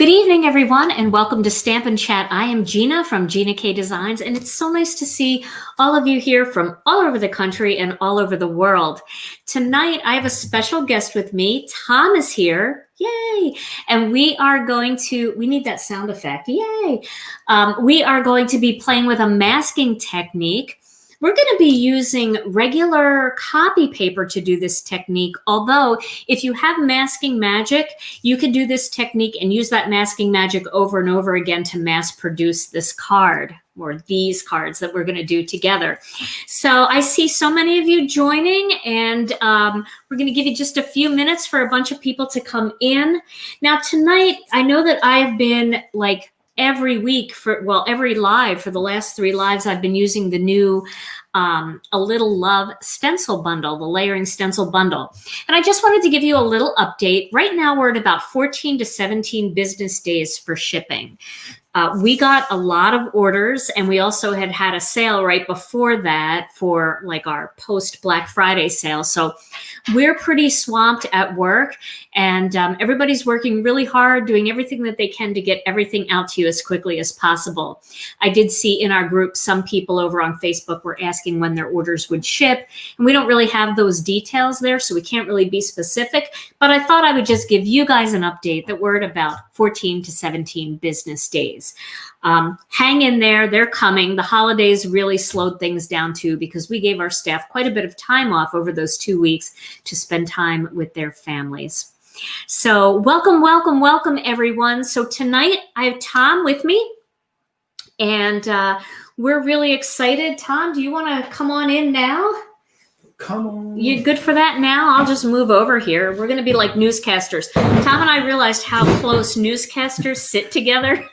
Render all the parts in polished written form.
Good evening, everyone, and welcome to Stampin' Chat. I am Gina from Gina K Designs, and it's so nice to see all of you here from all over the country and all over the world. Tonight, I have a special guest with me. Tom is here. Yay! And we need that sound effect. Yay! We are going to be playing with a masking technique. We're going to be using regular copy paper to do this technique, although if you have masking magic, you can do this technique and use that masking magic over and over again to mass produce this card or these cards that we're going to do together. So I see so many of you joining, and we're going to give you just a few minutes for a bunch of people to come in. Now tonight, I know that I've been every week every live for the last 3 lives, I've been using the new A Little Love stencil bundle, the layering stencil bundle. And I just wanted to give you a little update. Right now, we're at about 14 to 17 business days for shipping. We got a lot of orders, and we also had a sale right before that for our post Black Friday sale. So we're pretty swamped at work, and everybody's working really hard, doing everything that they can to get everything out to you as quickly as possible. I did see in our group some people over on Facebook were asking when their orders would ship, and we don't really have those details there, so we can't really be specific, but I thought I would just give you guys an update that we're at about 14 to 17 business days. Hang in there, they're coming. The holidays really slowed things down too, because we gave our staff quite a bit of time off over those 2 weeks to spend time with their families. So welcome, welcome, welcome everyone. So tonight I have Tom with me, and we're really excited. Tom, do you want to come on in now? Come on. You good for that now? I'll just move over here. We're going to be like newscasters. Tom and I realized how close newscasters sit together.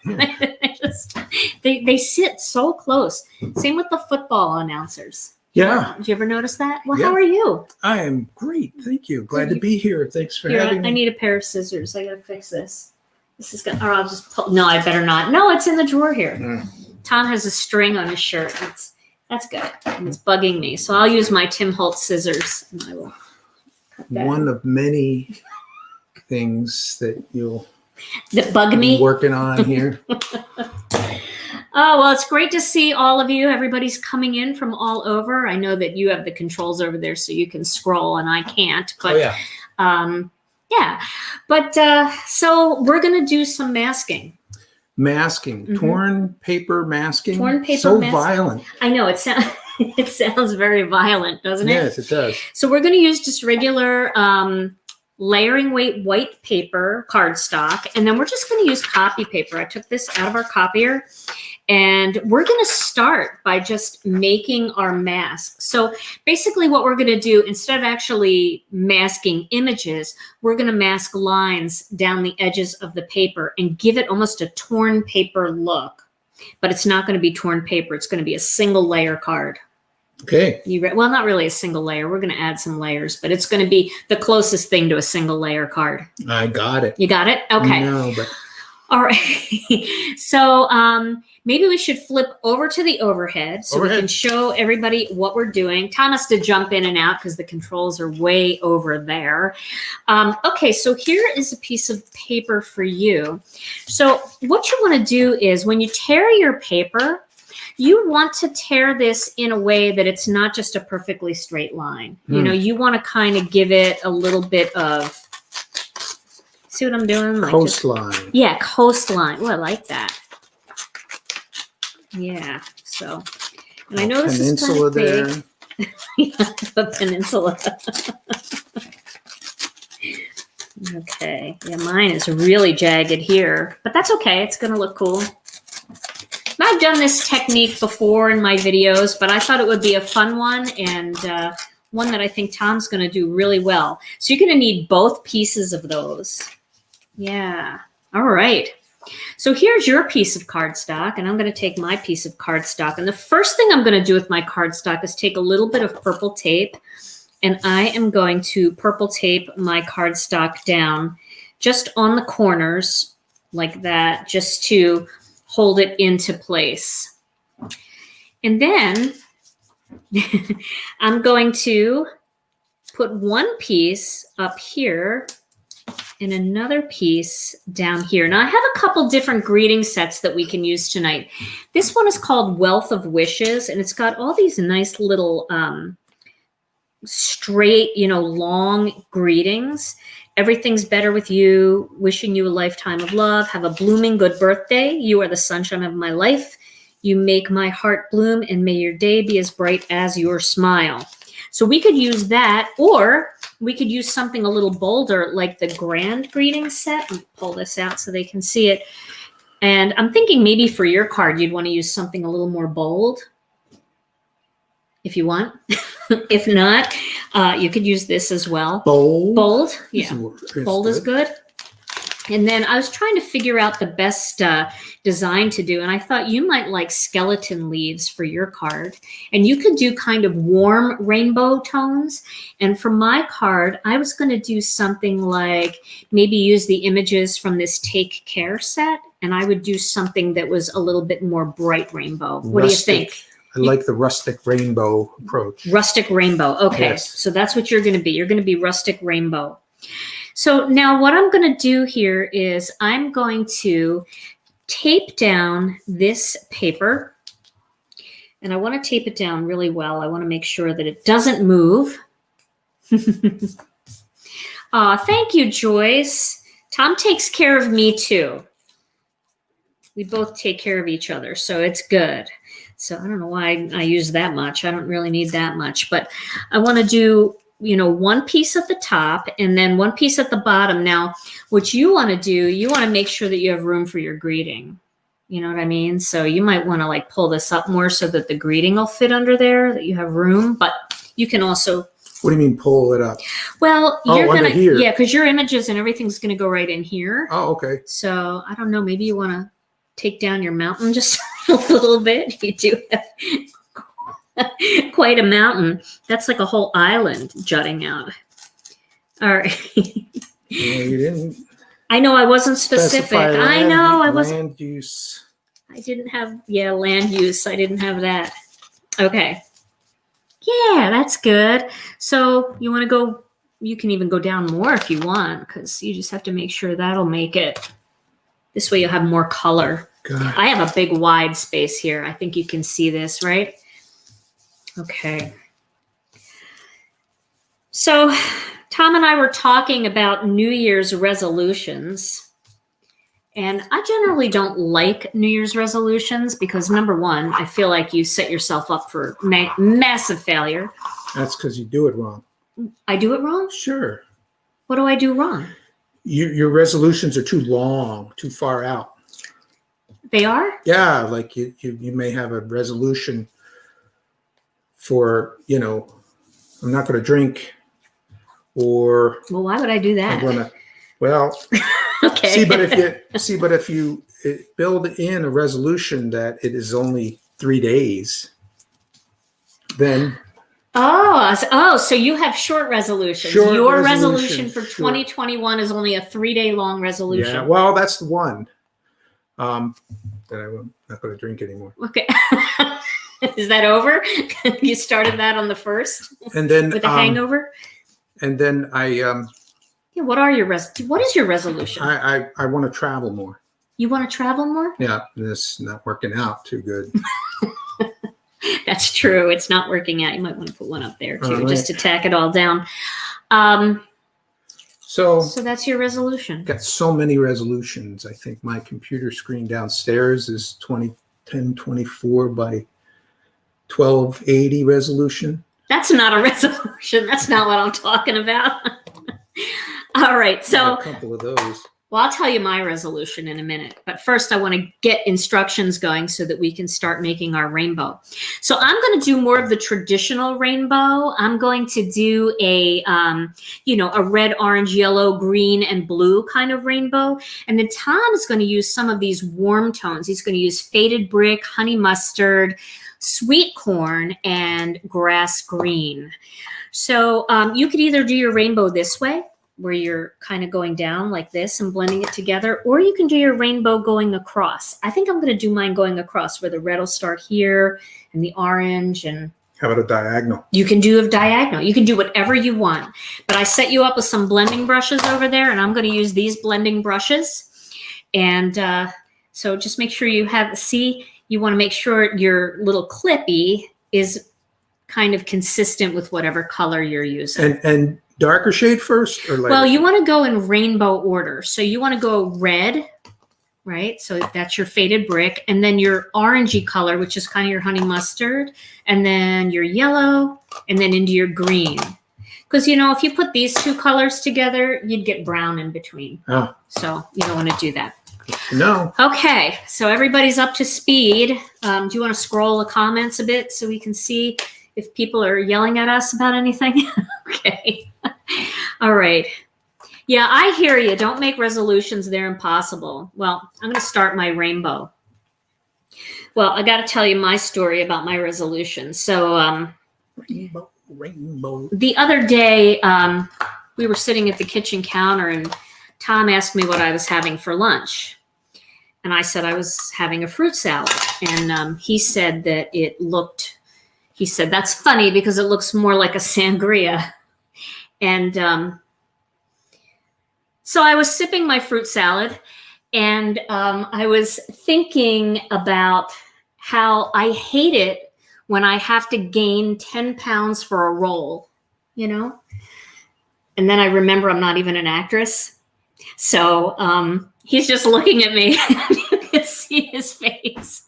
they sit so close. Same with the football announcers. Yeah. Did you ever notice that? Well, Yeah. How are you? I am great. Thank you. Glad to be here. Thanks for having me. I need a pair of scissors. I got to fix this. This is good. Or I'll just pull. No, I better not. No, it's in the drawer here. Tom has a string on his shirt. That's good. And it's bugging me. So I'll use my Tim Holtz scissors, and I will cut that. One of many things that bug me. be working on here. Oh, well, it's great to see all of you. Everybody's coming in from all over. I know that you have the controls over there so you can scroll, and I can't. But, yeah. But so we're going to do some masking. Masking. Torn paper masking. Torn paper so masking. Violent. I know. It sounds very violent, doesn't it? Yes, it does. So we're going to use just regular layering weight white paper cardstock, and then we're just going to use copy paper. I took this out of our copier, and we're going to start by just making our mask. So basically what we're going to do, instead of actually masking images, we're going to mask lines down the edges of the paper and give it almost a torn paper look. But it's not going to be torn paper. It's going to be a single layer card. Okay. Well, not really a single layer. We're going to add some layers, but it's going to be the closest thing to a single layer card. I got it. You got it? Okay. No, but all right. So maybe we should flip over to the overhead so we can show everybody what we're doing. Tom has to jump in and out because the controls are way over there. Okay, so here is a piece of paper for you. So what you want to do is when you tear your paper, you want to tear this in a way that it's not just a perfectly straight line. You know, you want to kind of give it a little bit of, see what I'm doing? Coastline. Yeah, coastline. Oh, I like that. Yeah, so, and I know this is kind of big. Yeah, a peninsula. Okay, yeah, mine is really jagged here, but that's okay. It's going to look cool. I've done this technique before in my videos, but I thought it would be a fun one, and one that I think Tom's going to do really well. So you're going to need both pieces of those. Yeah. All right. So here's your piece of cardstock, and I'm going to take my piece of cardstock. And the first thing I'm going to do with my cardstock is take a little bit of purple tape, and I am going to purple tape my cardstock down just on the corners like that, just to hold it into place. And then I'm going to put one piece up here and another piece down here. Now I have a couple different greeting sets that we can use tonight. This one is called Wealth of Wishes, and it's got all these nice little straight, long greetings. Everything's better with you. Wishing you a lifetime of love. Have a blooming good birthday. You are the sunshine of my life. You make my heart bloom, and may your day be as bright as your smile. So we could use that, or we could use something a little bolder, like the grand greeting set. Let me pull this out so they can see it. And I'm thinking maybe for your card, you'd want to use something a little more bold, if you want. If not, you could use this as well. Bold? Bold, yeah. It's Bold is good. And then I was trying to figure out the best design to do. And I thought you might like skeleton leaves for your card. And you could do kind of warm rainbow tones. And for my card, I was going to do something like maybe use the images from this Take Care set. And I would do something that was a little bit more bright rainbow. What do you think? I like the rustic rainbow approach. Rustic rainbow. Okay. Yes. So that's what you're going to be. You're going to be rustic rainbow. So now what I'm going to do here is I'm going to tape down this paper, and I want to tape it down really well. I want to make sure that it doesn't move. Thank you, Joyce. Tom takes care of me too. We both take care of each other, so it's good. So I don't know why I use that much. I don't really need that much, but I want to do one piece at the top and then one piece at the bottom. Now, what you want to do, you want to make sure that you have room for your greeting. You know what I mean? So you might want to like pull this up more so that the greeting will fit under there, that you have room, but you can also. What do you mean pull it up? Well, you're going to, here. Yeah, because your images and everything's going to go right in here. Oh, okay. So I don't know, maybe you want to take down your mountain just a little bit. You do have quite a mountain. That's like a whole island jutting out. All right. Yeah, you didn't. I know I wasn't specific. I know I wasn't. Land use. I didn't have, land use. I didn't have that. Okay. Yeah, that's good. So you want to go, you can even go down more if you want, because you just have to make sure that'll make it. This way you'll have more color. God. I have a big wide space here. I think you can see this, right? Okay. So Tom and I were talking about New Year's resolutions. And I generally don't like New Year's resolutions because, number one, I feel like you set yourself up for massive failure. That's because you do it wrong. I do it wrong? Sure. What do I do wrong? Your resolutions are too long, too far out. They are? Yeah, like you may have a resolution for, I'm not going to drink, or well, why would I do that? I'm going to, well, okay. But if you build in a resolution that it is only 3 days, then. So you have short resolutions. Your resolution for 2021 is only a 3-day long resolution. Yeah, well, that's the one. That I'm not going to drink anymore. Okay. Is that over? You started that on the 1st? And then with a hangover? And then what are your what is your resolution? I want to travel more. You want to travel more? Yeah, this is not working out too good. That's true. It's not working out. You might want to put one up there too, right. Just to tack it all down. So that's your resolution. Got so many resolutions. I think my computer screen downstairs is 1024 by 1280 resolution. That's not a resolution. That's not what I'm talking about. All right. So a couple of those. Well, I'll tell you my resolution in a minute. But first, I want to get instructions going so that we can start making our rainbow. So I'm going to do more of the traditional rainbow. I'm going to do a red, orange, yellow, green, and blue kind of rainbow. And then Tom is going to use some of these warm tones. He's going to use faded brick, honey mustard, sweet corn, and grass green. So you could either do your rainbow this way, where you're kind of going down like this and blending it together, or you can do your rainbow going across. I think I'm going to do mine going across, where the red will start here and the orange and How about a diagonal? You can do a diagonal. You can do whatever you want. But I set you up with some blending brushes over there, and I'm going to use these blending brushes. And so just make sure you have, see, you want to make sure your little clippy is kind of consistent with whatever color you're using. And darker shade first or lighter? Well, you want to go in rainbow order. So you want to go red, right? So that's your faded brick. And then your orangey color, which is kind of your honey mustard. And then your yellow, and then into your green. Because, you know, if you put these two colors together, you'd get brown in between. Oh. So you don't want to do that. No. Okay, so everybody's up to speed. Do you want to scroll the comments a bit so we can see if people are yelling at us about anything? Okay. All right. Yeah, I hear you. Don't make resolutions. They're impossible. Well, I'm going to start my rainbow. Well, I got to tell you my story about my resolution. So Rainbow. the other day, we were sitting at the kitchen counter, and Tom asked me what I was having for lunch. And I said I was having a fruit salad. And he said that it looked, he said, that's funny because it looks more like a sangria. And so I was sipping my fruit salad, and I was thinking about how I hate it when I have to gain 10 pounds for a role, you know? And then I remember I'm not even an actress. So he's just looking at me. You can see his face.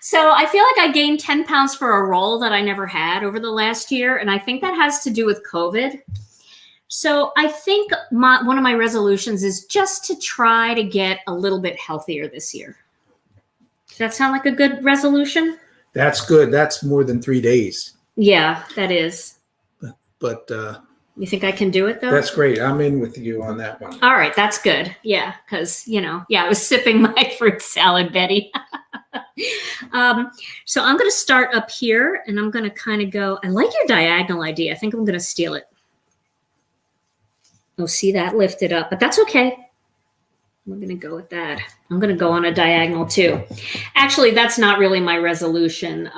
So I feel like I gained 10 pounds for a role that I never had over the last year. And I think that has to do with COVID. So I think one of my resolutions is just to try to get a little bit healthier this year. Does that sound like a good resolution? That's good. That's more than 3 days. Yeah, that is. But you think I can do it, though? that's great. I'm in with you on that one. All right, that's good. Yeah, because, you know, yeah, I was sipping my fruit salad, Betty. So I'm going to start up here, and I'm going to kind of go, I like your diagonal idea. I think I'm going to steal it. Oh, see that lifted up, but that's okay. We're going to go with that. I'm going to go on a diagonal too. Actually, that's not really my resolution.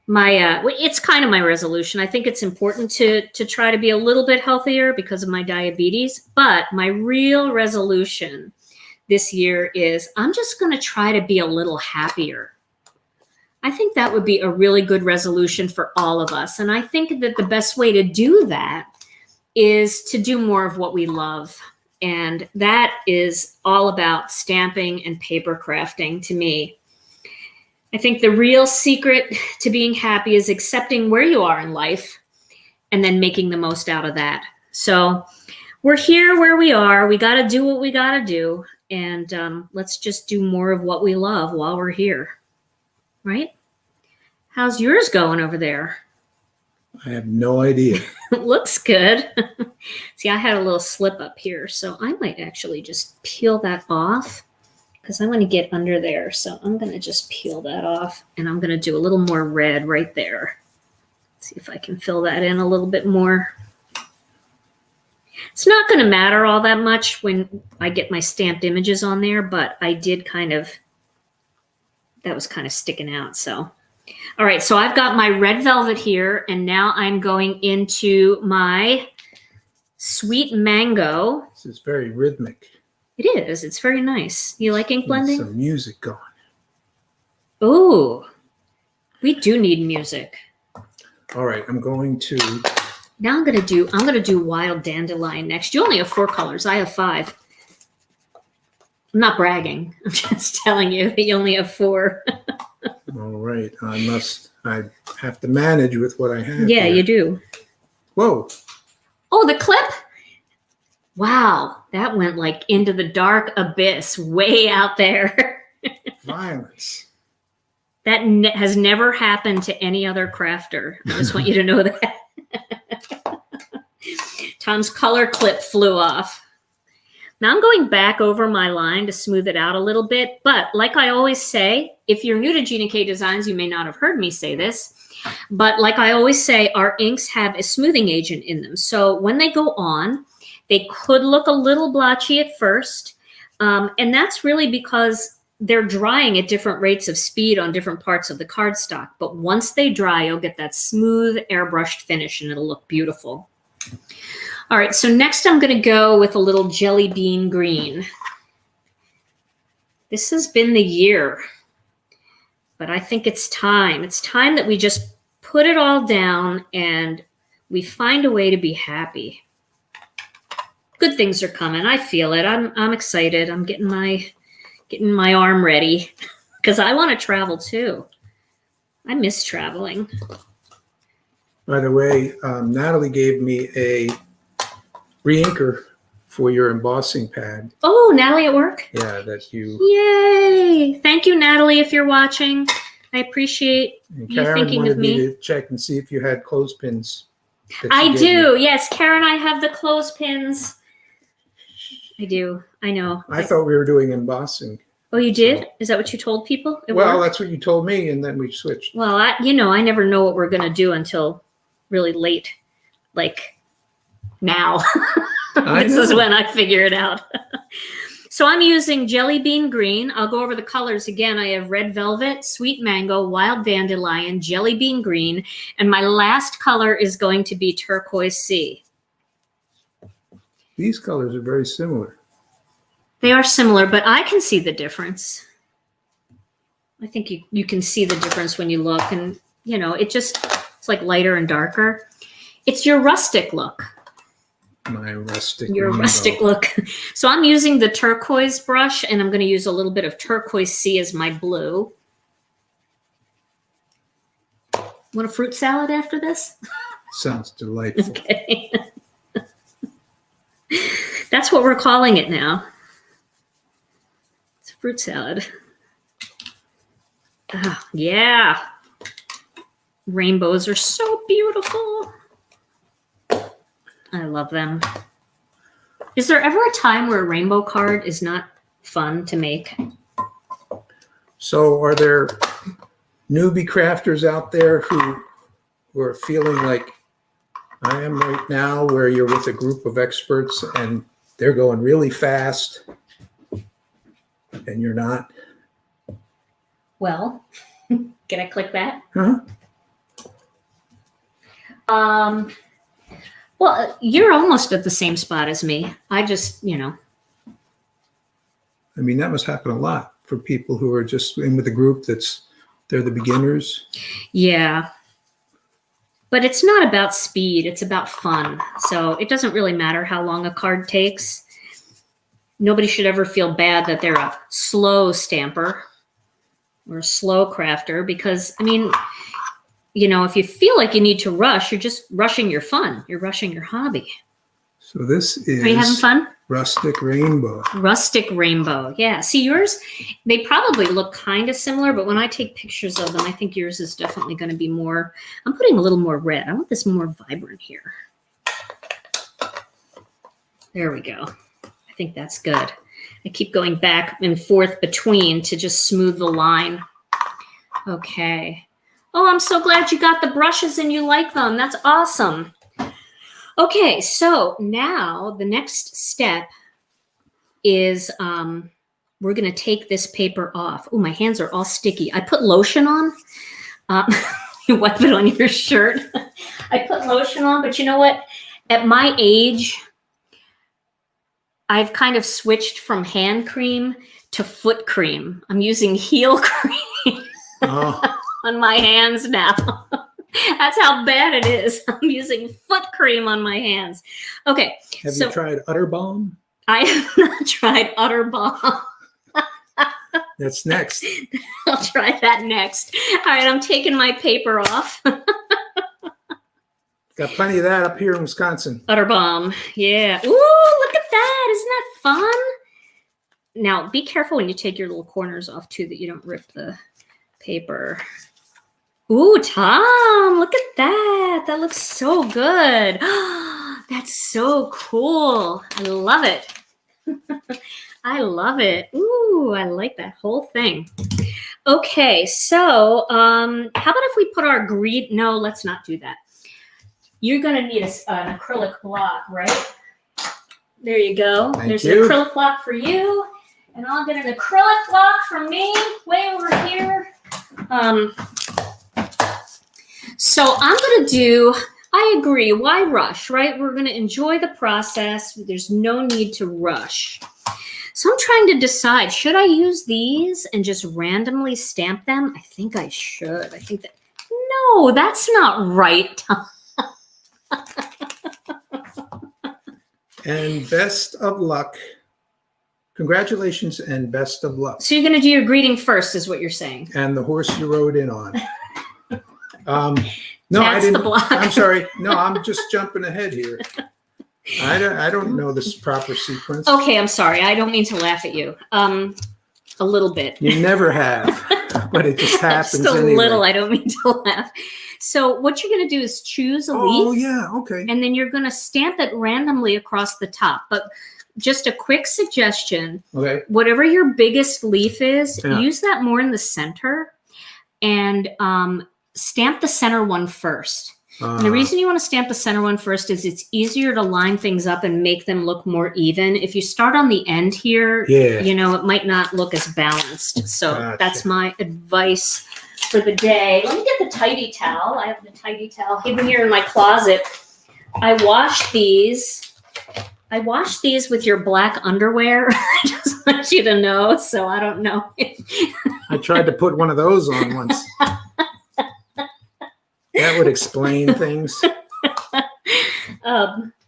It's kind of my resolution. I think it's important to try to be a little bit healthier because of my diabetes. But my real resolution this year is I'm just going to try to be a little happier. I think that would be a really good resolution for all of us. And I think that the best way to do that is to do more of what we love. And that is all about stamping and paper crafting to me. I think the real secret to being happy is accepting where you are in life and then making the most out of that. So we're here where we are. We got to do what we got to do. And let's just do more of what we love while we're here. Right? How's yours going over there? I have no idea. It looks good. See, I had a little slip up here, so I might actually just peel that off because I want to get under there. So I'm going to just peel that off, and I'm going to do a little more red right there. See if I can fill that in a little bit more. It's not going to matter all that much when I get my stamped images on there, but I did that was kind of sticking out, so. All right, so I've got my red velvet here, and now I'm going into my sweet mango. This is very rhythmic. It is. It's very nice. You like ink blending? Some music going. Oh, we do need music. All right, I'm going to. Now I'm gonna do wild dandelion next. You only have 4 colors. I have 5. I'm not bragging. I'm just telling you that you only have 4. All right, I have to manage with what I have. Yeah, here. you do. Whoa. Oh, the clip? Wow, that went like into the dark abyss way out there. Violence. That has never happened to any other crafter. I just want you to know that. Tom's color clip flew off. Now I'm going back over my line to smooth it out a little bit. But like I always say, if you're new to Gina K Designs, you may not have heard me say this. But like I always say, our inks have a smoothing agent in them. So when they go on, they could look a little blotchy at first. And that's really because they're drying at different rates of speed on different parts of the cardstock. But once they dry, you'll get that smooth airbrushed finish and it'll look beautiful. All right, so next I'm going to go with a little jelly bean green. This has been the year, but I think it's time. It's time that we just put it all down and we find a way to be happy. Good things are coming. I feel it. I'm excited. I'm getting my arm ready because I want to travel too. I miss traveling. By the way, Natalie gave me a re-inker for your embossing pad. Oh, Natalie at work? Yeah, that you... Yay! Thank you, Natalie, if you're watching. I appreciate you thinking of me. To check and see if you had clothespins. I do. Yes, Karen, I have the clothespins. I do. I know. I thought we were doing embossing. Oh, you did? Is that what you told people at Well, work? that's what you told me, and then we switched. Well, I never know what we're going to do until really late, like now. This is when I figure it out. So I'm using jelly bean green. I'll go over the colors again. I have red velvet, sweet mango, wild dandelion, jelly bean green, and my last color is going to be turquoise sea. These colors are very similar. They are similar, but I can see the difference. I think you can see the difference when you look, and it's like lighter and darker. It's your rustic look. My rustic Your rainbow. rustic look. So I'm using the turquoise brush, and I'm going to use a little bit of turquoise sea as my blue. Want a fruit salad after this? Sounds delightful. Okay. That's what we're calling it now. It's a fruit salad. Oh, yeah. Rainbows are so beautiful. I love them. Is there ever a time where a rainbow card is not fun to make? So are there newbie crafters out there who are feeling like I am right now, where you're with a group of experts and they're going really fast and you're not? Well, can I click that? Huh? Well, you're almost at the same spot as me. I just, I mean, that must happen a lot for people who are just in with a group they're the beginners. Yeah. But it's not about speed. It's about fun. So it doesn't really matter how long a card takes. Nobody should ever feel bad that they're a slow stamper or a slow crafter, because, I mean, if you feel like you need to rush, you're just rushing your fun. You're rushing your hobby. So this is... Are you having fun? Rustic rainbow. Rustic rainbow. Yeah. See, yours, they probably look kind of similar, but when I take pictures of them, I think yours is definitely going to be more... I'm putting a little more red. I want this more vibrant here. There we go. I think that's good. I keep going back and forth between to just smooth the line. Okay. Oh, I'm so glad you got the brushes and you like them. That's awesome. Okay, so now the next step is we're going to take this paper off. Oh, my hands are all sticky. I put lotion on. You wipe it on your shirt. I put lotion on, but you know what? At my age, I've kind of switched from hand cream to foot cream. I'm using heel cream. Oh. On my hands now. That's how bad it is. I'm using foot cream on my hands. Okay. Have you tried Utter Balm? I have not tried Utter Balm. That's next. I'll try that next. All right, I'm taking my paper off. Got plenty of that up here in Wisconsin. Utter Balm. Yeah. Ooh, look at that. Isn't that fun? Now, be careful when you take your little corners off, too, that you don't rip the paper. Ooh, Tom, look at that. That looks so good. That's so cool. I love it. I love it. Ooh, I like that whole thing. Okay, so how about if we put our green? No, let's not do that. You're going to need an acrylic block, right? There you go. There's an acrylic block for you. And I'll get an acrylic block from me way over here. So I'm going to do, I agree, why rush, right? We're going to enjoy the process. There's no need to rush. So I'm trying to decide, should I use these and just randomly stamp them? I think I should. I think that, no, that's not right. And best of luck. Congratulations and best of luck. So you're going to do your greeting first, is what you're saying. And the horse you rode in on. No, That's I didn't. the block. I'm sorry. No, I'm just jumping ahead here. I don't know this proper sequence. Okay, I'm sorry. I don't mean to laugh at you. A little bit. You never have, but it just happens Just a anyway. little. I don't mean to laugh. So what you're going to do is choose a leaf. Oh, yeah. Okay. And then you're going to stamp it randomly across the top. But just a quick suggestion, Okay. whatever your biggest leaf is, Yeah. use that more in the center and stamp the center one first. And the reason you want to stamp the center one first is it's easier to line things up and make them look more even. If you start on the end here, Yeah. you know, it might not look as balanced. So Gotcha. that's my advice for the day. Let me get the tidy towel. I have the tidy towel hidden here in my closet. I washed these with your black underwear. I just want you to know. So I don't know. I tried to put one of those on once. That would explain things.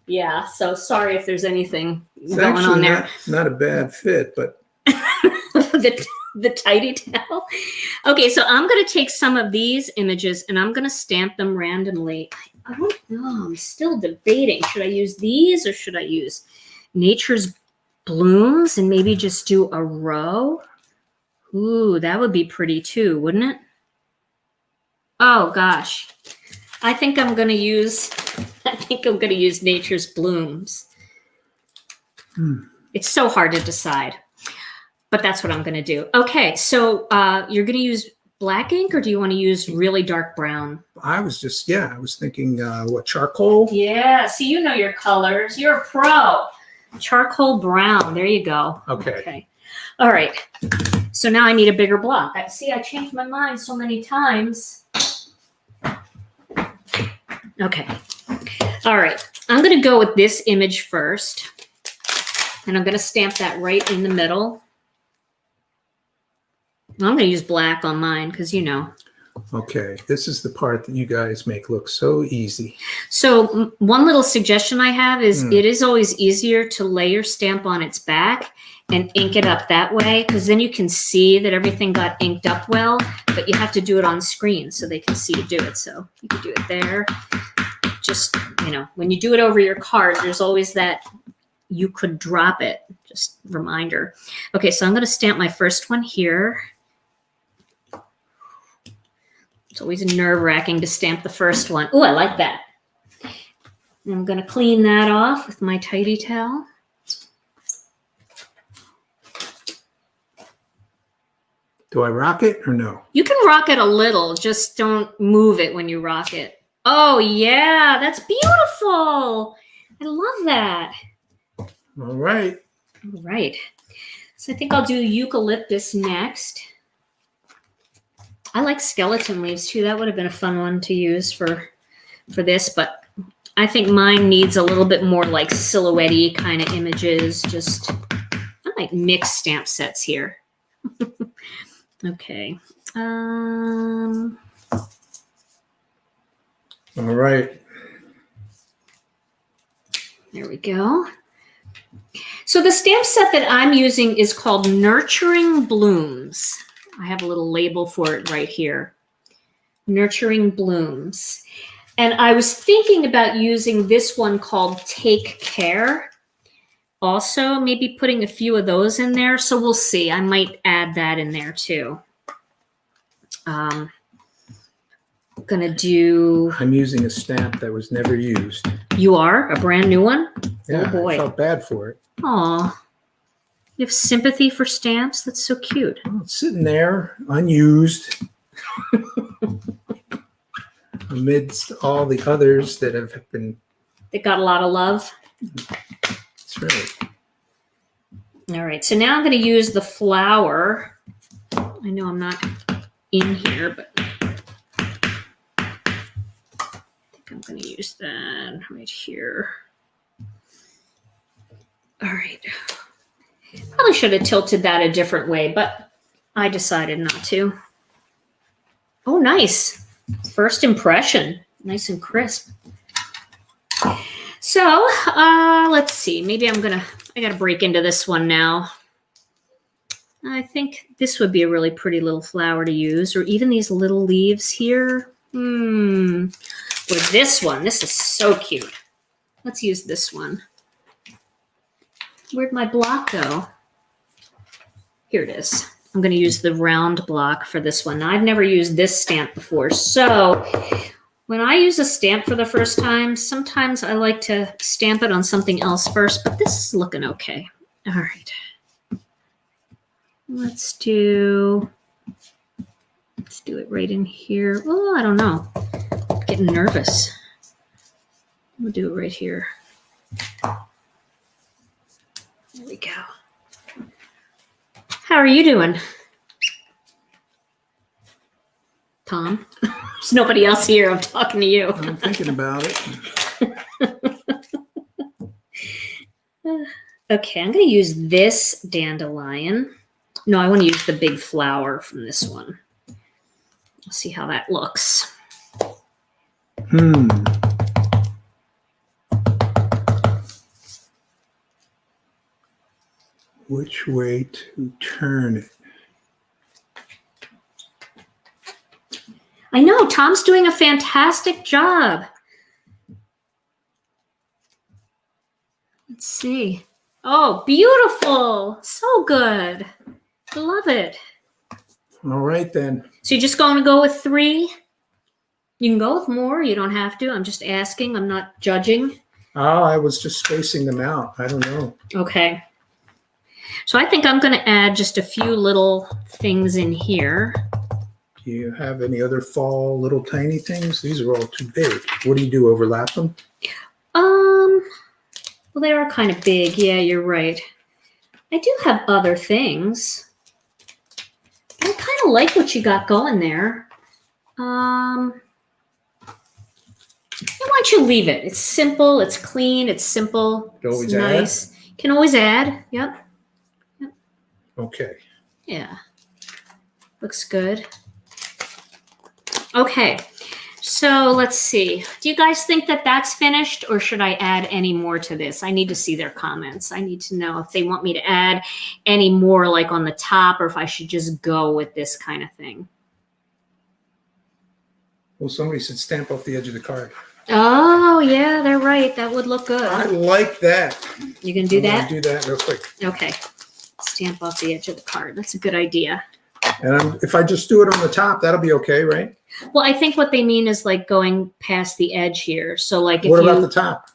Yeah. So sorry if there's anything It's going on actually there. not a bad fit, but the tidy towel. Okay, so I'm going to take some of these images and I'm going to stamp them randomly. I don't know. I'm still debating. Should I use these or should I use Nature's Blooms and maybe just do a row? Ooh, that would be pretty too, wouldn't it? Oh gosh. I think I'm going to use Nature's Blooms. It's so hard to decide. But that's what I'm going to do. Okay, so you're going to use black ink or do you want to use really dark brown? I was thinking, what, charcoal? Yeah, see, you know your colors. You're a pro. Charcoal brown. There you go. Okay. All right. So now I need a bigger block. I changed my mind so many times. Okay. All right. I'm going to go with this image first. And I'm going to stamp that right in the middle. I'm going to use black on mine because, you know. Okay, this is the part that you guys make look so easy. So one little suggestion I have is it is always easier to lay your stamp on its back and ink it up that way because then you can see that everything got inked up well, but you have to do it on screen so they can see you do it. So you can do it there. Just, you know, when you do it over your card, there's always that you could drop it. Just reminder. Okay, so I'm going to stamp my first one here. It's always nerve-wracking to stamp the first one. Oh, I like that. And I'm going to clean that off with my tidy towel. Do I rock it or no? You can rock it a little. Just don't move it when you rock it. Oh, yeah. That's beautiful. I love that. All right. All right. So I think I'll do eucalyptus next. I like skeleton leaves too. That would have been a fun one to use for this, but I think mine needs a little bit more like silhouette-y kind of images. Just, I like mixed stamp sets here. Okay. All right. There we go. So the stamp set that I'm using is called Nuturing Blooms. I have a little label for it right here. Nuturing Blooms. And I was thinking about using this one called Take Care. Also, maybe putting a few of those in there. So we'll see. I might add that in there too. I'm using a stamp that was never used. You are? A brand new one? Yeah, Oh boy. I felt bad for it. Aw. You have sympathy for stamps? That's so cute. Well, it's sitting there, unused, amidst all the others that have been. They got a lot of love. That's right. All right, so now I'm going to use the flower. I know I'm not in here, but I think I'm going to use that right here. All right. Probably should have tilted that a different way, but I decided not to. Oh, nice. First impression. Nice and crisp. So let's see. Maybe I got to break into this one now. I think this would be a really pretty little flower to use, or even these little leaves here. Or this one. This is so cute. Let's use this one. Where'd my block go? Here it is. I'm going to use the round block for this one. Now, I've never used this stamp before. So when I use a stamp for the first time, sometimes I like to stamp it on something else first, but this is looking okay. All right. Let's do it right in here. Oh, I don't know. I'm getting nervous. We'll do it right here. There we go. How are you doing, Tom? There's nobody else here. I'm talking to you. I'm thinking about it. Okay, I'm going to use this dandelion. No, I want to use the big flower from this one. Let's see how that looks. Which way to turn it? I know, Tom's doing a fantastic job. Let's see. Oh, beautiful. So good. I love it. All right, then. So you're just going to go with 3? You can go with more. You don't have to. I'm just asking. I'm not judging. Oh, I was just spacing them out. I don't know. Okay. So I think I'm going to add just a few little things in here. Do you have any other fall little tiny things? These are all too big. What do you do, overlap them? Well, they are kind of big. Yeah, you're right. I do have other things. I kind of like what you got going there. Why don't you leave it? It's simple. It's clean. It's simple. You always it's nice. add? Can always add. Yep. Okay. Yeah. Looks good. Okay. So let's see. Do you guys think that that's finished, or should I add any more to this? I need to see their comments. I need to know if they want me to add any more, like on the top, or if I should just go with this kind of thing. Well, somebody said stamp off the edge of the card. Oh, yeah, they're right. That would look good. I like that. You can do that? Do that real quick. Okay. Stamp off the edge of the card. That's a good idea. And if I just do it on the top, that'll be okay, right? Well, I think what they mean is like going past the edge here. So like if what about the top?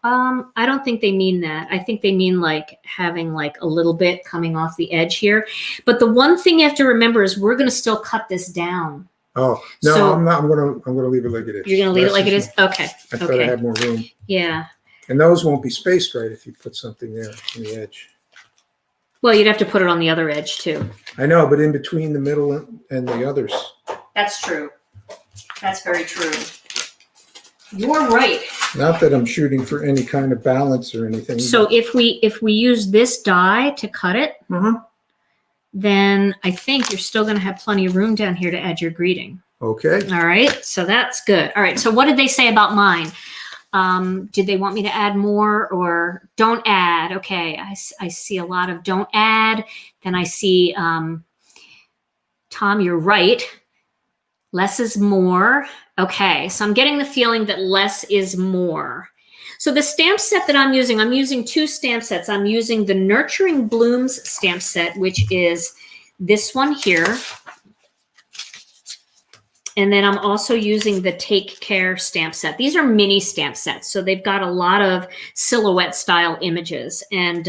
I don't think they mean that. I think they mean like having like a little bit coming off the edge here. But the one thing you have to remember is we're going to still cut this down. Oh, no, So- I'm not. I'm gonna leave it like it is. You're going to leave it like it is? Okay. I thought I Okay. had more room. Yeah. And those won't be spaced right if you put something there on the edge. Well, you'd have to put it on the other edge too. I know, but in between the middle and the others. That's true. That's very true. You're right. Not that I'm shooting for any kind of balance or anything. So if we use this die to cut it, then I think you're still going to have plenty of room down here to add your greeting. Okay. All right. So that's good. All right. So what did they say about mine? Did they want me to add more or don't add? Okay. I see a lot of don't add. Then I see, Tom, you're right. Less is more. Okay. So I'm getting the feeling that less is more. So the stamp set that I'm using 2 stamp sets. I'm using the Nuturing Blooms stamp set, which is this one here. And then I'm also using the Take Care stamp set. These are mini stamp sets. So they've got a lot of silhouette style images. And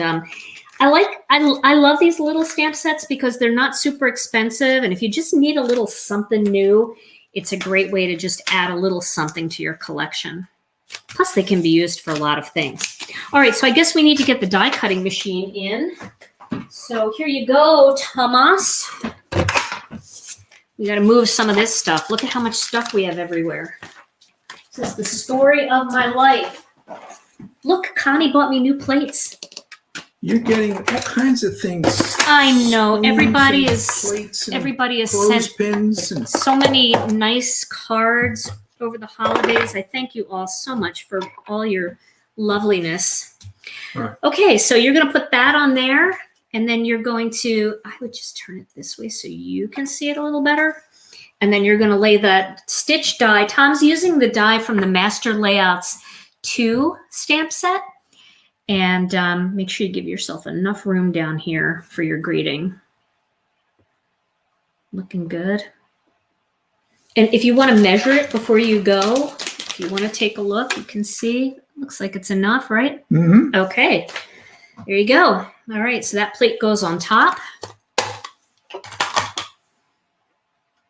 I love these little stamp sets because they're not super expensive. And if you just need a little something new, it's a great way to just add a little something to your collection. Plus they can be used for a lot of things. All right, so I guess we need to get the die cutting machine in. So here you go, Thomas. We got to move some of this stuff. Look at how much stuff we have everywhere. This is the story of my life. Look, Connie bought me new plates. You're getting all kinds of things. I know. Everybody is sent Clothespins and so many nice cards over the holidays. I thank you all so much for all your loveliness. All right. Okay, so you're going to put that on there, and then you're going to, I would just turn it this way so you can see it a little better. And then you're going to lay that stitch die. Tom's using the die from the Master Layouts 2 stamp set. And make sure you give yourself enough room down here for your greeting. Looking good. And if you want to measure it before you go, if you want to take a look, you can see. Looks like it's enough, right? Mm-hmm. Okay. There you go. All right. So that plate goes on top.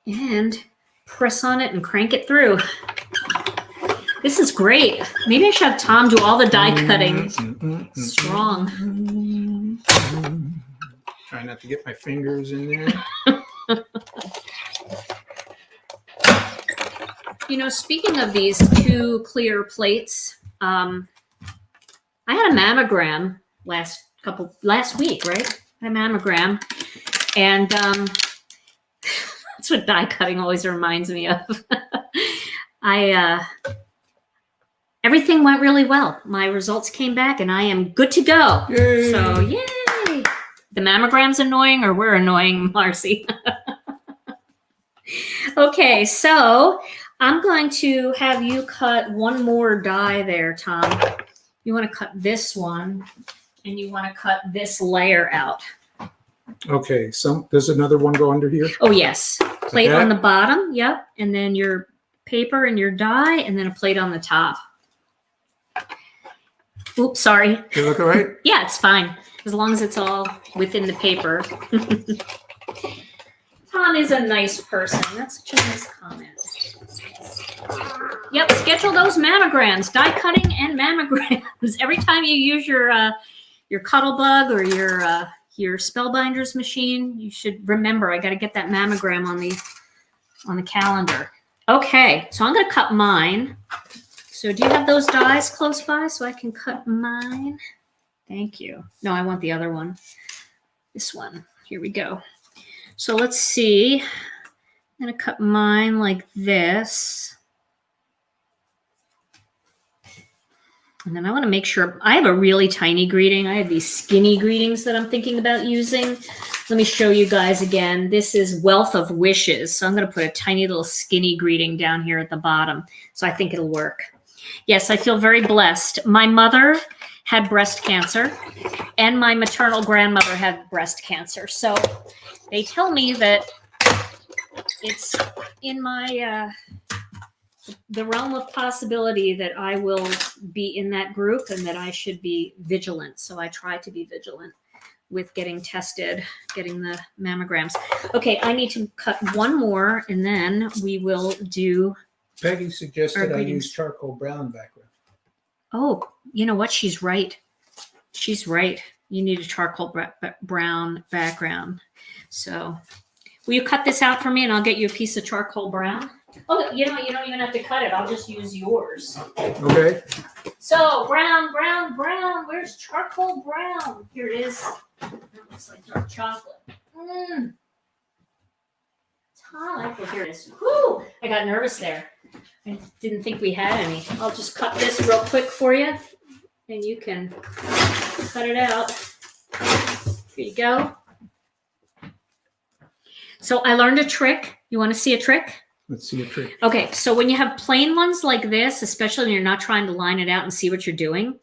And press on it and crank it through. This is great. Maybe I should have Tom do all the die cutting. Strong. Try not to get my fingers in there. You know, speaking of these 2 clear plates, I had a mammogram last week, right? I had a mammogram, and that's what die cutting always reminds me of. Everything went really well. My results came back, and I am good to go. Yay. So, yay! The mammogram's annoying, or we're annoying, Marcy. Okay, so I'm going to have you cut one more die there, Tom. You want to cut this one, and you want to cut this layer out. Okay, does another one go under here? Oh, yes. Plate Like on the bottom, yep. And then your paper and your die, and then a plate on the top. Oops, sorry. You look all right? Yeah, it's fine. As long as it's all within the paper. Tom is a nice person. That's such a nice comment. Yep, schedule those mammograms, die cutting and mammograms. Every time you use your Cuttlebug or your Spellbinders machine, you should remember I got to get that mammogram on the calendar. Okay, so I'm going to cut mine. So do you have those dies close by so I can cut mine? Thank you. No, I want the other one. This one. Here we go. So let's see. I'm going to cut mine like this. And then I want to make sure I have a really tiny greeting. I have these skinny greetings that I'm thinking about using. Let me show you guys again. This is Wealth of Wishes. So I'm going to put a tiny little skinny greeting down here at the bottom. So I think it'll work. Yes, I feel very blessed. My mother had breast cancer and my maternal grandmother had breast cancer. So they tell me that it's in my the realm of possibility that I will be in that group and that I should be vigilant. So I try to be vigilant with getting tested, getting the mammograms. Okay, I need to cut one more and then we will do. Peggy suggested I use charcoal brown background. Oh, you know what? She's right. She's right. You need a charcoal brown background. So will you cut this out for me and I'll get you a piece of charcoal brown? Oh, you know, you don't even have to cut it. I'll just use yours. Okay. So brown, brown, brown. Where's charcoal brown? Here it is. That looks like dark chocolate. Tom, here it is. Whoo! I got nervous there. I didn't think we had any. I'll just cut this real quick for you, and you can cut it out. Here you go. So I learned a trick. You want to see a trick? Let's see a trick. Okay, so when you have plain ones like this, especially when you're not trying to line it out and see what you're doing,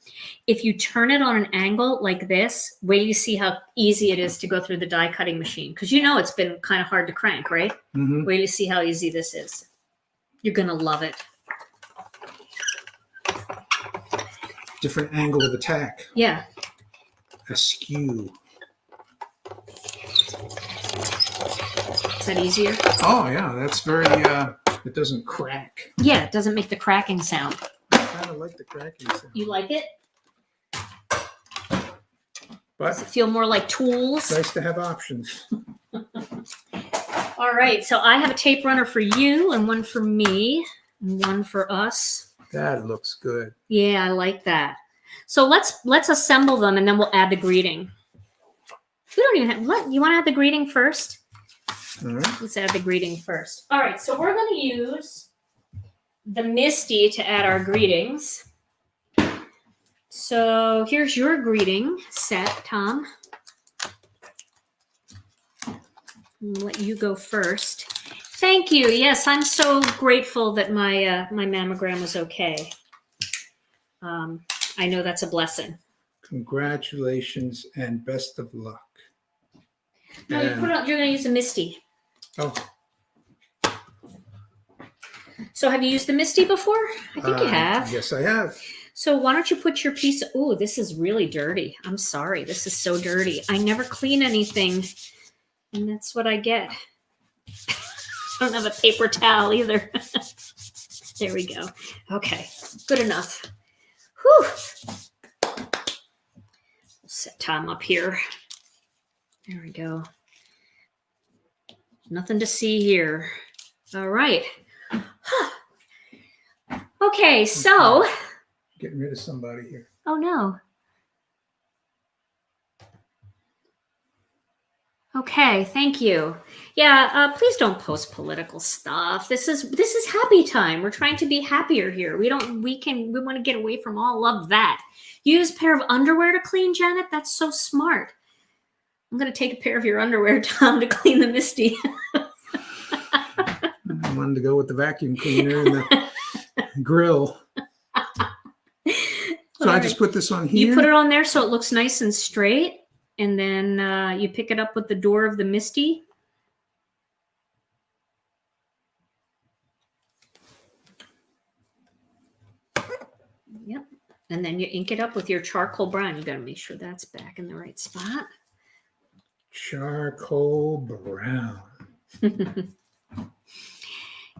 if you turn it on an angle like this, wait till you see how easy it is to go through the die cutting machine. Because you know it's been kind of hard to crank, right? Mm-hmm. Wait till you see how easy this is. You're going to love it. Different angle of attack. Yeah. Askew. Is that easier? Oh, yeah. That's very, it doesn't crack. Yeah, it doesn't make the cracking sound. I kind of like the cracking sound. You like it? Does it But feel more like tools? it's nice to have options. All right, so I have a tape runner for you and one for me and one for us. That looks good. Yeah, I like that. So let's assemble them and then we'll add the greeting. We don't even have, what, you want to add the greeting first? All right. Let's add the greeting first. All right, so we're going to use the Misty to add our greetings. So here's your greeting set, Tom. I'll let you go first. Thank you. Yes, I'm so grateful that my my mammogram was okay. I know that's a blessing. Congratulations and best of luck. No, you put it on, you're going to use a Misty. Oh. So have you used the Misty before? I think you have. Yes, I have. So why don't you put your piece of, oh, this is really dirty. I'm sorry. This is so dirty. I never clean anything. And that's what I get. I don't have a paper towel either. There we go. Okay, good enough. Whew. We'll set Tom up here. There we go. Nothing to see here. All right. Okay, so. Getting rid of somebody here. Oh, no. Okay, thank you. Yeah, please don't post political stuff. This is happy time. We're trying to be happier here. We want to get away from all of that. Use a pair of underwear to clean, Janet. That's so smart. I'm going to take a pair of your underwear, Tom, to clean the Misty. I wanted to go with the vacuum cleaner and the grill. So I just put this on here. You put it on there so it looks nice and straight. And then you pick it up with the door of the Misty. Yep. And then you ink it up with your charcoal brown. You got to make sure that's back in the right spot. Charcoal brown.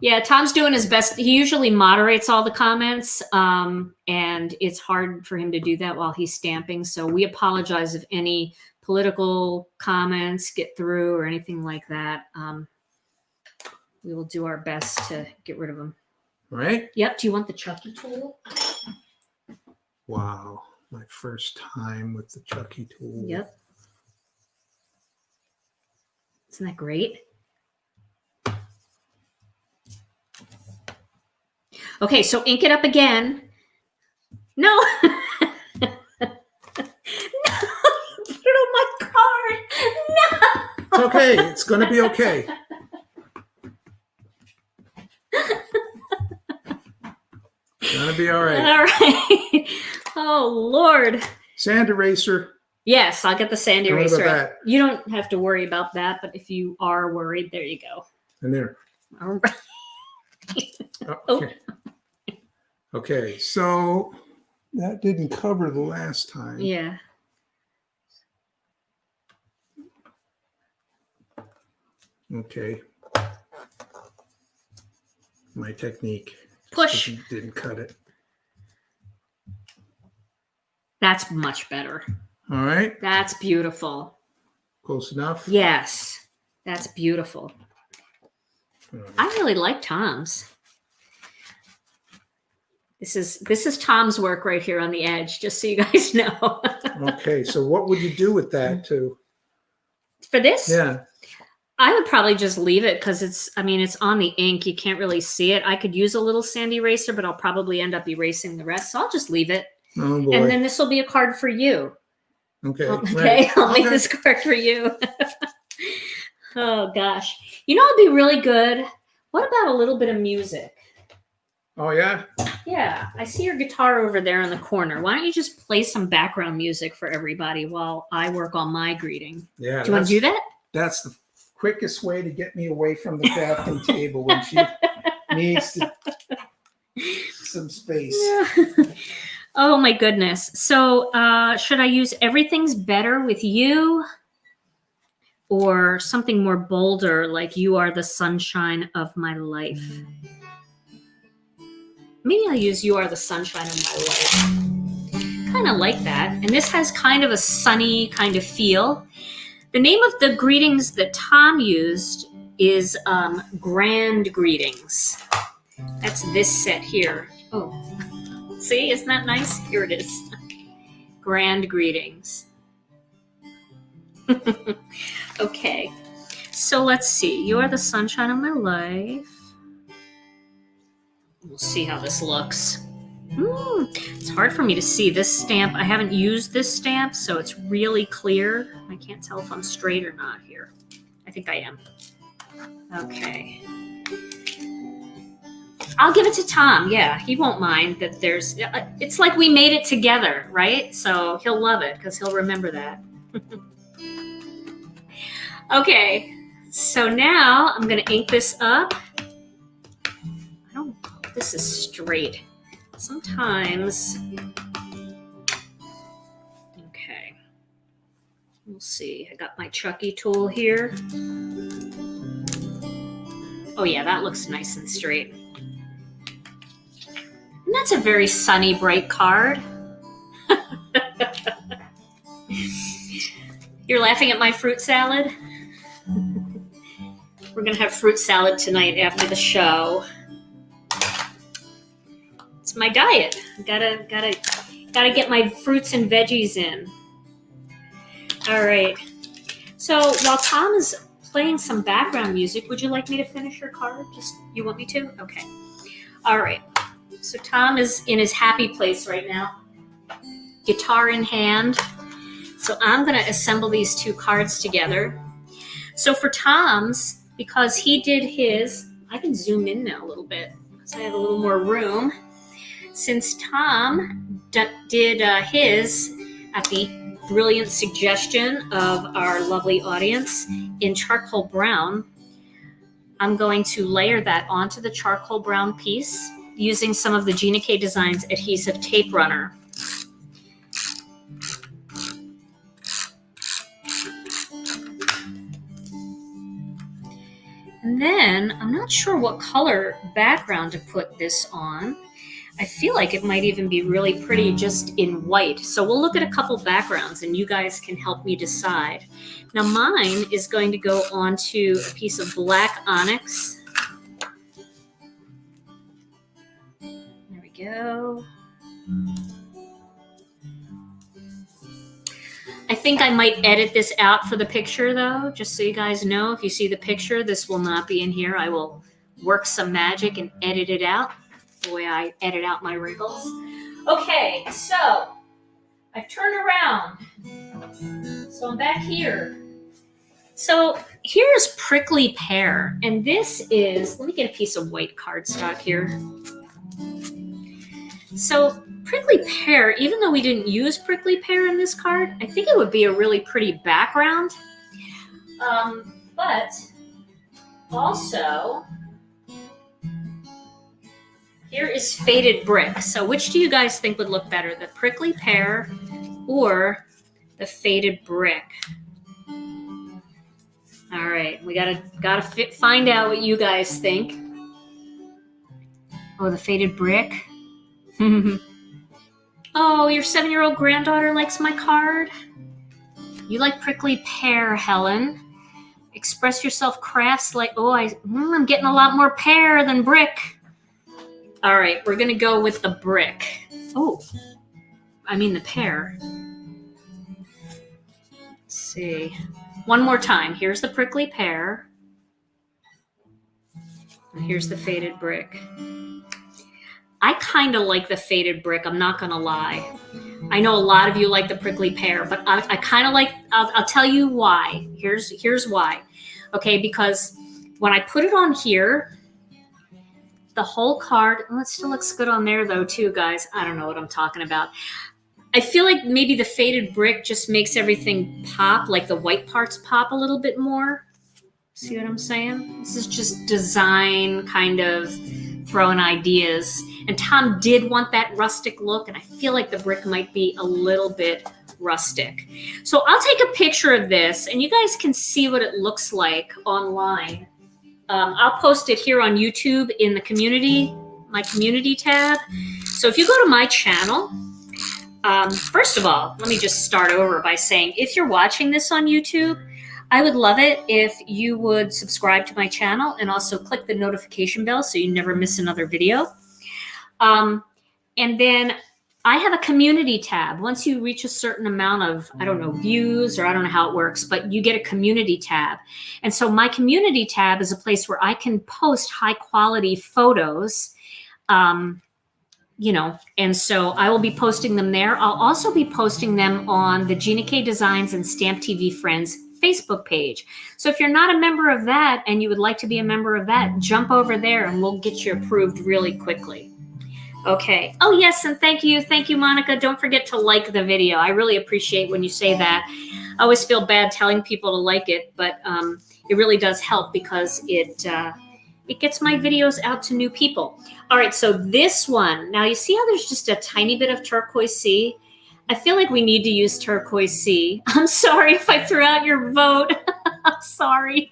Yeah, Tom's doing his best. He usually moderates all the comments, and it's hard for him to do that while he's stamping. So we apologize if any political comments get through or anything like that. We will do our best to get rid of them. Right? Yep. Do you want the Chucky tool? Wow. My first time with the Chucky tool. Yep. Isn't that great? Okay, so ink it up again. No. No, put it on my card. No. It's okay. It's going to be okay. It's going to be all right. All right. Oh, Lord. Sand eraser. Yes, I'll get the sand What eraser. about out. that? You don't have to worry about that, but if you are worried, there you go. And there. All right. Oh, okay. Okay, so that didn't cover the last time. Yeah. Okay. My technique. Push. Didn't cut it. That's much better. All right. That's beautiful. Close enough. Yes. That's beautiful. All right. I really like Tom's. This is Tom's work right here on the edge, just so you guys know. Okay, so what would you do with that too? For this? Yeah. I would probably just leave it because it's on the ink. You can't really see it. I could use a little sand eraser, but I'll probably end up erasing the rest. So I'll just leave it. Oh boy. And then this will be a card for you. Okay. Okay, Right. I'll make Okay. this card for you. Oh gosh. You know what'd be really good? What about a little bit of music? Oh yeah. Yeah, I see your guitar over there in the corner. Why don't you just play some background music for everybody while I work on my greeting? Yeah. Do you want to do that? That's the quickest way to get me away from the crafting table when she needs some space. Oh my goodness. So should I use Everything's Better with You or something more bolder like You Are the Sunshine of My Life? Maybe I'll use You Are the Sunshine of My Life kind of like that. And this has kind of a sunny kind of feel. The name of the greetings that Tom used is Grand Greetings. That's this set here. Oh, see, isn't that nice? Here it is. Grand Greetings. Okay, so let's see. You are the sunshine of my life. We'll see how this looks. It's hard for me to see this stamp. I haven't used this stamp, so it's really clear. I can't tell if I'm straight or not here. I think I am. Okay. I'll give it to Tom. Yeah, he won't mind that there's... It's like we made it together, right? So he'll love it because he'll remember that. Okay, so now I'm going to ink this up. I don't know if this is straight. Sometimes... Okay. We'll see. I got my Chucky tool here. Oh yeah, that looks nice and straight. And that's a very sunny, bright card. You're laughing at my fruit salad? We're gonna have fruit salad tonight after the show. It's my diet. Gotta get my fruits and veggies in. All right. So while Tom is playing some background music, would you like me to finish your card? You want me to? Okay. All right. So Tom is in his happy place right now. Guitar in hand. So I'm going to assemble these two cards together. So for Tom's, because he did his, I can zoom in now a little bit because I have a little more room. Since Tom did his at the brilliant suggestion of our lovely audience in charcoal brown, I'm going to layer that onto the charcoal brown piece using some of the Gina K Designs adhesive tape runner. And then I'm not sure what color background to put this on. I feel like it might even be really pretty just in white. So we'll look at a couple backgrounds and you guys can help me decide. Now mine is going to go onto a piece of black onyx. There we go. I think I might edit this out for the picture though, just so you guys know. If you see the picture, this will not be in here. I will work some magic and edit it out the way I edit out my wrinkles. Okay, so I've turned around. So I'm back here. So here's Prickly Pear, and this is, let me get a piece of white cardstock here. So Prickly Pear, even though we didn't use Prickly Pear in this card, I think it would be a really pretty background. But also, here is Faded Brick. So which do you guys think would look better, the Prickly Pear or the Faded Brick? All right, we gotta find out what you guys think. Oh, the Faded Brick. Oh, your 7-year-old granddaughter likes my card. You like Prickly Pear, Helen. Express Yourself Crafts like, oh, I'm getting a lot more pear than brick. All right, we're gonna go with the brick. Oh, I mean the pear. Let's see. One more time. Here's the Prickly Pear. And here's the Faded Brick. I kind of like the Faded Brick, I'm not gonna lie. I know a lot of you like the Prickly Pear, but I kind of like, I'll tell you why. Here's why. Okay, because when I put it on here, the whole card, oh, it still looks good on there though too, guys. I don't know what I'm talking about. I feel like maybe the Faded Brick just makes everything pop, like the white parts pop a little bit more. See what I'm saying? This is just design kind of throwing ideas. And Tom did want that rustic look, and I feel like the brick might be a little bit rustic. So I'll take a picture of this, and you guys can see what it looks like online. I'll post it here on YouTube in the community, my community tab. So if you go to my channel, First of all, let me just start over by saying, if you're watching this on YouTube, I would love it if you would subscribe to my channel and also click the notification bell so you never miss another video. And then I have a community tab. Once you reach a certain amount of, I don't know, views, or I don't know how it works, but you get a community tab. And so my community tab is a place where I can post high quality photos, you know, and so I will be posting them there. I'll also be posting them on the Gina K Designs and Stamp TV Friends Facebook page. So if you're not a member of that and you would like to be a member of that, jump over there and we'll get you approved really quickly. Okay. Oh, yes. And thank you. Thank you, Monica. Don't forget to like the video. I really appreciate when you say that. I always feel bad telling people to like it, but it really does help because it gets my videos out to new people. All right. So this one, now you see how there's just a tiny bit of turquoise sea? I feel like we need to use turquoise sea. I'm sorry if I threw out your vote. I'm sorry.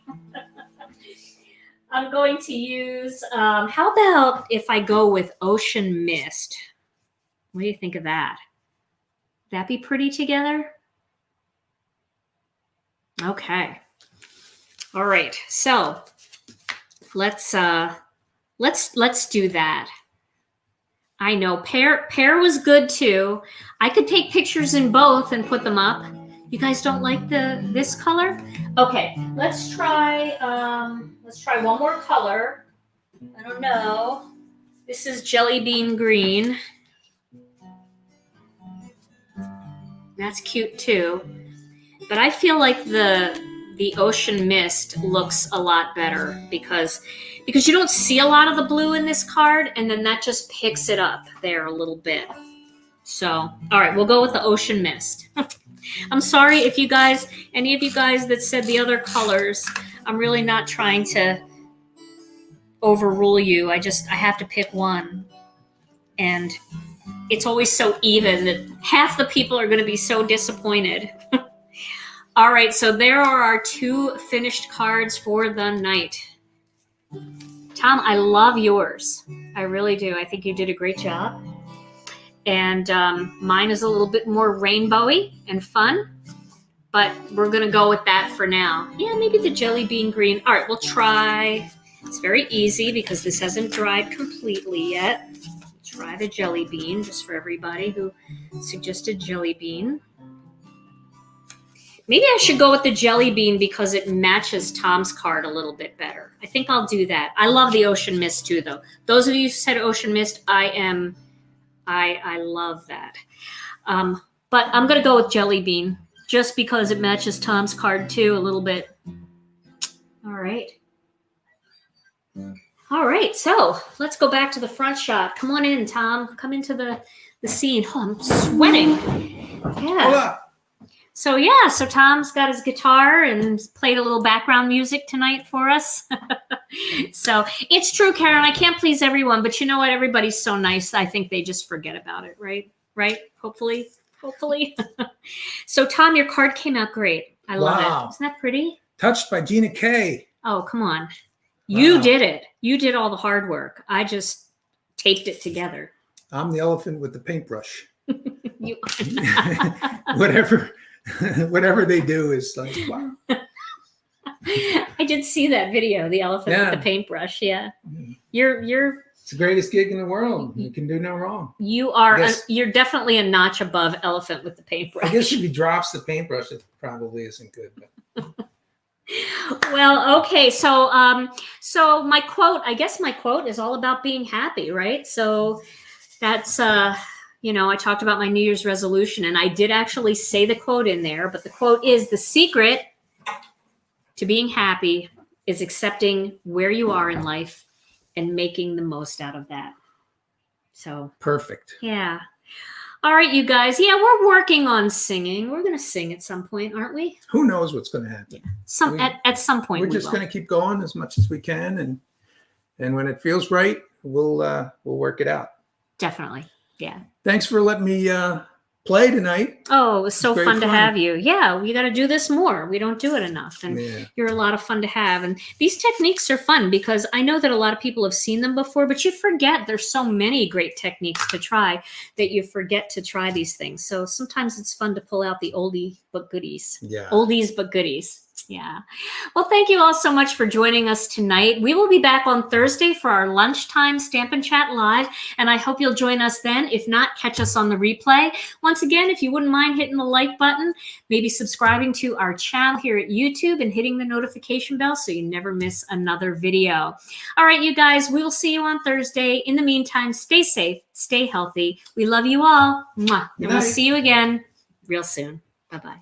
I'm going to use, how about if I go with Ocean Mist? What do you think of that? That be pretty together? Okay. All right. So let's do that. I know pear was good too. I could take pictures in both and put them up. You guys don't like this color? Okay, let's try one more color. I don't know. This is Jelly Bean Green. That's cute too. But I feel like the Ocean Mist looks a lot better because you don't see a lot of the blue in this card, and then that just picks it up there a little bit. So, all right, we'll go with the Ocean Mist. I'm sorry if you guys, any of you guys that said the other colors, I'm really not trying to overrule you. I have to pick one. And it's always so even that half the people are going to be so disappointed. All right, so there are our 2 finished cards for the night. Tom, I love yours. I really do. I think you did a great job. And mine is a little bit more rainbowy and fun, but we're going to go with that for now. Yeah, maybe the Jelly Bean Green. All right, we'll try. It's very easy because this hasn't dried completely yet. Try the Jelly Bean, just for everybody who suggested Jelly Bean. Maybe I should go with the Jelly Bean because it matches Tom's card a little bit better. I think I'll do that. I love the Ocean Mist too, though. Those of you who said Ocean Mist, I love that. But I'm going to go with Jelly Bean just because it matches Tom's card too a little bit. All right. All right. So let's go back to the front shot. Come on in, Tom. Come into the scene. Oh, I'm sweating. Yeah. Hola. So Tom's got his guitar and played a little background music tonight for us. So it's true, Karen. I can't please everyone, but you know what? Everybody's so nice. I think they just forget about it, right? Right? Hopefully. So Tom, your card came out great. I love it. Isn't that pretty? Touched by Gina K. Oh, come on. You did it. You did all the hard work. I just taped it together. I'm the elephant with the paintbrush. You Whatever they do is like, wow. I did see that video, the elephant with the paintbrush. Yeah. You're it's the greatest gig in the world. You can do no wrong. You're definitely a notch above elephant with the paintbrush. I guess if he drops the paintbrush, it probably isn't good. But. Well, okay. So my quote, I guess my quote is all about being happy, right? So that's, I talked about my New Year's resolution, and I did actually say the quote in there, but the quote is, the secret to being happy is accepting where you are in life and making the most out of that. So perfect. Yeah. All right, you guys. Yeah, we're working on singing. We're going to sing at some point, aren't we? Who knows what's going to happen? Yeah. At some point, we're just going to keep going as much as we can, and when it feels right, we'll work it out. Definitely. Yeah. Thanks for letting me play tonight. Oh, it was so It's fun great to fun. have you. Yeah, we got to do this more. We don't do it enough. And Yeah. you're a lot of fun to have. And these techniques are fun because I know that a lot of people have seen them before, but you forget there's so many great techniques to try that you forget to try these things. So sometimes it's fun to pull out the oldie but goodies. Yeah. Oldies but goodies. Yeah. Well, thank you all so much for joining us tonight. We will be back on Thursday for our lunchtime Stampin' Chat Live, and I hope you'll join us then. If not, catch us on the replay. Once again, if you wouldn't mind hitting the like button, maybe subscribing to our channel here at YouTube and hitting the notification bell so you never miss another video. All right, you guys, we will see you on Thursday. In the meantime, stay safe, stay healthy. We love you all. Mwah. And we'll see you again real soon. Bye-bye.